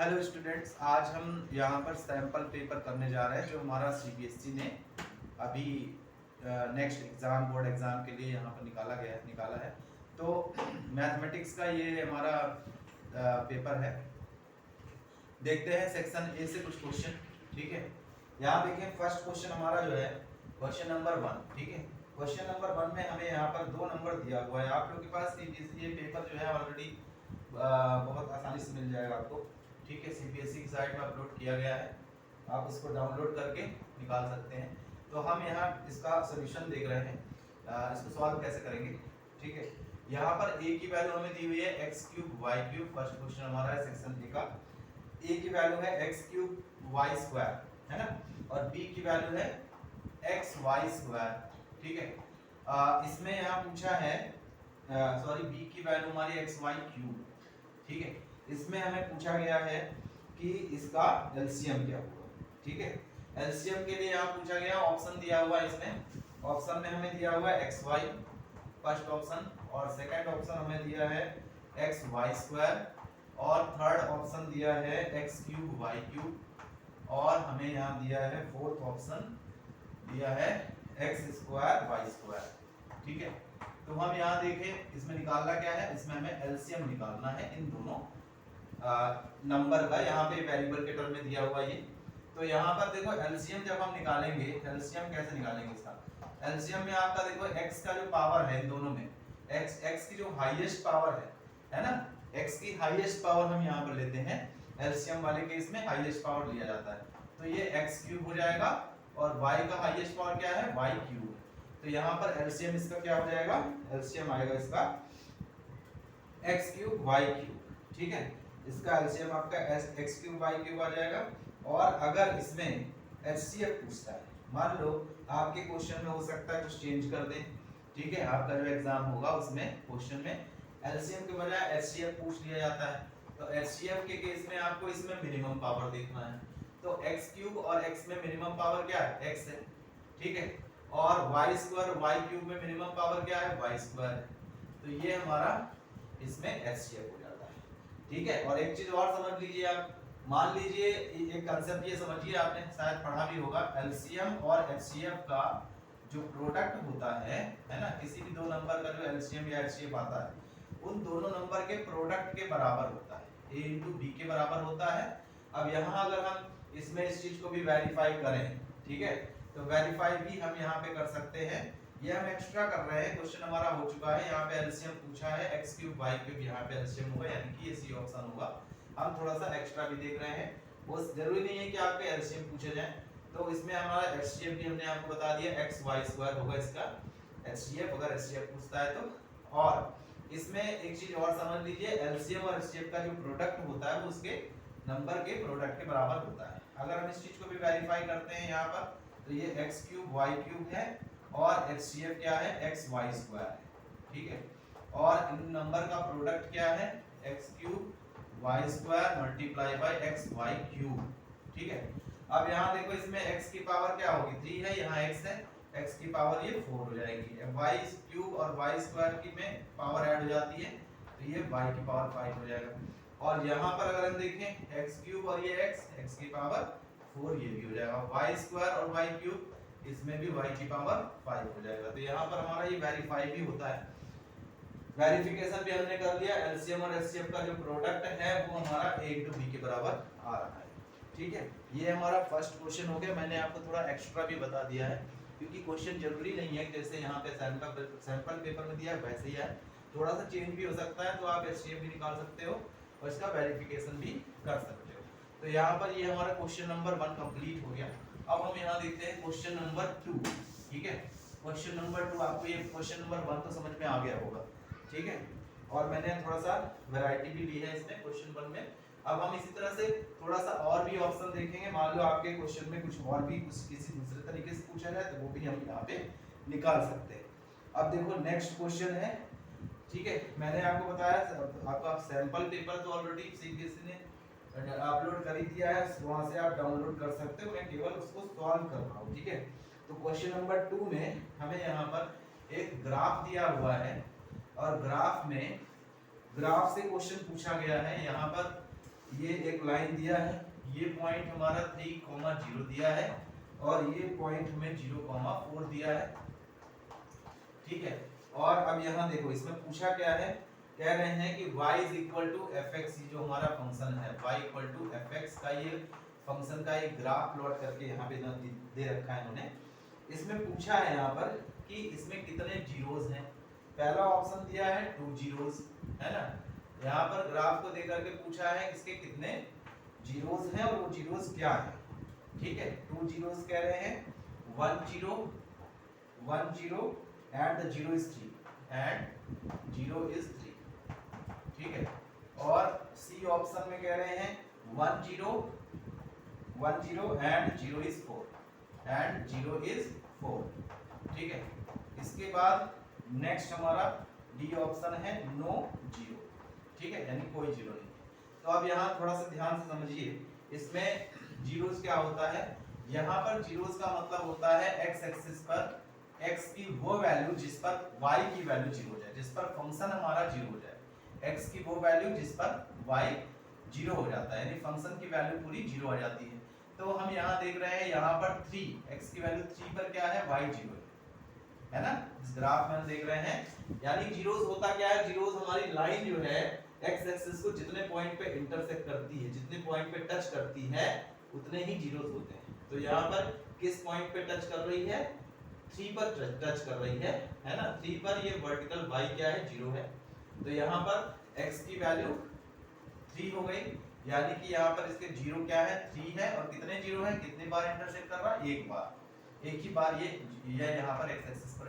Hello students, आज हम यहाँ पर सैंपल पेपर करने जा रहे हैं जो हमारा सीबीएसई ने अभी नेक्स्ट एग्जाम बोर्ड एग्जाम के लिए यहाँ पर निकाला है। तो मैथमेटिक्स का ये हमारा पेपर है। देखते हैं सेक्शन ए से कुछ क्वेश्चन। ठीक है, यहाँ देखें फर्स्ट क्वेश्चन हमारा जो है क्वेश्चन नंबर 1। ठीक है, क्वेश्चन नंबर 1 में हमें यहाँ पर 2 नंबर दिया हुआ है। आप लोग के पास सीबीएसई ये पेपर जो है ऑलरेडी बहुत आसानी से मिल जाएगा आपको। ठीक है, सीबीएसई की साइट में अपलोड किया गया है, आप इसको डाउनलोड करके निकाल सकते हैं। तो हम यहाँ इसका सोल्यूशन देख रहे हैं, इसको सॉल्व कैसे करेंगे। ठीक है, यहाँ पर ए की वैल्यू हमें दी हुई है x cube y cube. First question हमारा है सेक्शन ए का। ए की वैल्यू है एक्स क्यूब वाई स्क्वायर, है ना, और बी की वैल्यू है एक्स वाई स्क्वायर। ठीक है, इसमें यहाँ पूछा है सॉरी बी की वैल्यू हमारी एक्स वाई क्यूब। ठीक है, इसमें हमें पूछा गया है कि इसका एलसीएम क्या होगा। ठीक है, एलसीएम के लिए यहाँ पूछा गया, ऑप्शन दिया हुआ है इसमें। ऑप्शन में हमें दिया हुआ है एक्स वाई फर्स्ट ऑप्शन, और सेकंड ऑप्शन हमें दिया है एक्स वाई स्क्वायर, और थर्ड ऑप्शन दिया है एक्स क्यूब वाई क्यूब, और हमें यहाँ दिया है फोर्थ ऑप्शन दिया है एक्स स्क्वायर वाई स्क्वायर। ठीक है, तो हम यहाँ देखें इसमें निकालना क्या है, इसमें हमें एलसीएम निकालना है इन दोनों नंबर का। यहाँ पे वेरिएबल के टर्म में दिया हुआ ये। तो यहाँ पर देखो एलसीएम जब हम निकालेंगे, एलसीएम कैसे निकालेंगे इसका। एलसीएम में आपका देखो x का जो पावर है इन दोनों में, x की जो हाईएस्ट पावर है ना, x की हाईएस्ट पावर हम यहाँ पर लेते हैं। एलसीएम वाले केस में हाईएस्ट पावर लिया जाता है, तो ये x क्यूब हो जाएगा, और y का हाईएस्ट पावर क्या है, y क्यूब। तो यहाँ पर एलसीएम इसका क्या हो जाएगा, एलसीएम आएगा इसका x क्यूब y क्यूब। ठीक है, इसका एलसीएम आपका x क्यूब y क्यूब आ जाएगा। और अगर इसमें एचसीएफ पूछता है, मान लो आपके क्वेश्चन में हो सकता है कुछ चेंज कर दें। ठीक है, आपका जो एग्जाम होगा उसमें क्वेश्चन में एलसीएम के बजाय एचसीएफ पूछ लिया जाता है। तो एचसीएफ के केस में आपको इसमें मिनिमम पावर देखना है। तो x क्यूब और x में मिनिमम पावर क्या है, x है। ठीक है, और y स्क्वायर y क्यूब में मिनिमम पावर क्या है, y स्क्वायर है। तो ये हमारा इसमें एचसीएफ हो जाता है। ठीक है, और एक चीज और समझ लीजिए आप, मान लीजिए एक कंसेप्ट ये समझिए, आपने शायद पढ़ा भी होगा, एलसीएम और एचसीएफ का जो प्रोडक्ट होता है ना, किसी भी दो नंबर का जो एलसीएम या एचसीएफ आता है उन दोनों नंबर के प्रोडक्ट के बराबर होता है, a इंटू बी के बराबर होता है। अब यहाँ अगर हम इसमें इस चीज को भी वेरीफाई करें, ठीक है, तो वेरीफाई भी हम यहाँ पे कर सकते हैं। ये हम एक्स्ट्रा कर रहे हैं, क्वेश्चन हमारा हो चुका है, यहाँ पे एलसीएम पूछा है x क्यूब y क्यूब, यहाँ पे एलसीएम होगा यानी कि ये सी ऑप्शन होगा। हम थोड़ा सा एक्स्ट्रा भी देख रहे हैं, वो जरूरी नहीं है कि आपके एलसीएम पूछे जाएं। तो इसमें हमारा एचसीएफ भी हमने आपको बता दिया, एक्स वाई स्क्वायर होगा इसका एचसीएफ, अगर एचसीएफ पूछता है तो। और इसमें एक चीज और समझ लीजिए, एलसीएम और एचसीएफ का जो प्रोडक्ट होता है वो उसके नंबर के प्रोडक्ट के बराबर होता है। अगर हम इस चीज को भी वेरीफाई करते हैं यहाँ पर, तो ये एक्स क्यूब वाई क्यूब है, और एचसीएफ क्या है, एक्स वाई स्क्वायर है। ठीक है, और इन नंबर का प्रोडक्ट क्या है, x cube y square multiply by x y cube. ठीक है, अब यहाँ देखो इसमें x की पावर क्या होगी, 3 है, यहाँ x है, x की पावर ये 4 हो जाएगी। वाई क्यूब और वाई स्क्वायर की में पावर ऐड हो जाती है, तो ये y की पावर 5 हो जाएगा। और यहाँ पर अगर हम देखें x क्यूब और ये x की पावर 4 ये भी हो जाएगा। वाई स्क्वायर और वाई क्यूब, इसमें भी y की पावर 5 हो जाएगा। तो यहाँ पर हमारा ये वेरीफाई भी होता है। वेरिफिकेशन भी हमने कर लिया, एलसीएम और एचसीएफ का जो प्रोडक्ट है वो हमारा a टू b के बराबर आ रहा है। ठीक है, ये हमारा फर्स्ट क्वेश्चन हो गया। मैंने आपको थोड़ा एक्स्ट्रा भी बता दिया है, क्योंकि क्वेश्चन जरूरी नहीं है जैसे यहाँ पे सैंपल पेपर में दिया है वैसे ही है, थोड़ा सा चेंज भी हो सकता है। तो आप एचसीएफ भी निकाल सकते हो और इसका वेरिफिकेशन भी कर सकते हो। तो यहाँ पर ये हमारा क्वेश्चन नंबर 1 कंप्लीट हो गया। अब हम यहाँ देखते हैं क्वेश्चन नंबर 2। ठीक है, क्वेश्चन नंबर 2, आपको ये क्वेश्चन नंबर 1 तो समझ में आ गया होगा। ठीक है, और मैंने थोड़ा सा वैरायटी भी ली है इसमें क्वेश्चन 1 में। अब हम इसी तरह से थोड़ा सा और भी ऑप्शन देखेंगे, मान लो आपके क्वेश्चन में कुछ और भी कुछ किसी दूसरे तरीके से पूछा जाए तो वो भी हम यहाँ पे निकाल सकते हैं। अब देखो नेक्स्ट क्वेश्चन है। ठीक है, मैंने आपको बताया आपका सैंपल पेपर तो ऑलरेडी सीबीएसई ने अपलोड कर ही दिया है, वहां से आप डाउनलोड कर सकते हो, मैं केवल उसको सॉल्व कर रहा हूँ। ठीक है, तो क्वेश्चन नंबर 2 में हमें यहाँ पर एक ग्राफ दिया हुआ है, और ग्राफ से क्वेश्चन पूछा गया है। यहाँ पर ये एक लाइन दिया है, ये पॉइंट हमारा 3,0 दिया है और ये पॉइंट हमें 0,4 दिया है, ठीक है। और अब यहाँ देखो इसमें पूछा क्या है, कह रहे हैं कि y is equal to f x, जो हमारा फंक्शन है y equal to f x का ये फंक्शन का एक ग्राफ प्लॉट करके यहाँ पे दे रखा है इन्होंने। इसमें पूछा है यहाँ पर कि इसमें कितने जीरोस हैं। पहला ऑप्शन दिया है 2 जीरोस, है ना। यहाँ पर ग्राफ को दे करके पूछा है इसके कितने जीरोस हैं और वो जीरोस क्या है, ठीक है। 2 जीरोस कह रहे हैं, 1 0 1 0 and the 0 is 3 and 0 is 3, ठीक है। और सी ऑप्शन में कह रहे हैं 1 0 1 0 and 0 is 4 and 0 is 4, ठीक है। इसके बाद नेक्स्ट हमारा डी ऑप्शन है नो जीरो, ठीक है, यानी कोई जीरो नहीं। तो अब यहाँ थोड़ा सा ध्यान से समझिए, इसमें जीरोस क्या होता है। यहाँ पर जीरोस का मतलब होता है एक्स एक्सिस पर x की वो वैल्यू जिस पर y की वैल्यू 0 हो जाए, जिस पर फंक्शन हमारा 0 हो जाए। x की वो वैल्यू जिस पर y 0 हो जाता है, यानी फंक्शन की वैल्यू पूरी 0 आ जाती है। तो हम यहाँ देख रहे हैं, यहाँ पर 3, x की वैल्यू 3 पर क्या है, y 0 है ना। इस ग्राफ में हम देख रहे हैं, यानी जीरोस होता क्या है, जीरोस हमारी लाइन जो है x एक्सिस को जितने पॉइंट पे इंटरसेक्ट करती है, जितने पॉइंट पे टच करती है, उतने ही जीरोस होते हैं। तो यहाँ पर किस पॉइंट पे टच कर रही है, 3 पर टच कर रही है ना। 3 पर ये वर्टिकल y क्या है, 0 है। तो यहाँ पर x की वैल्यू 3 हो गई, यानी कि यहाँ पर इसके 0 क्या है, 3 है। और कितने 0 है, कितने बार इंटरसेक्ट कर रहा है, एक बार, एक ही बार ये यहाँ पर x एक्सिस पर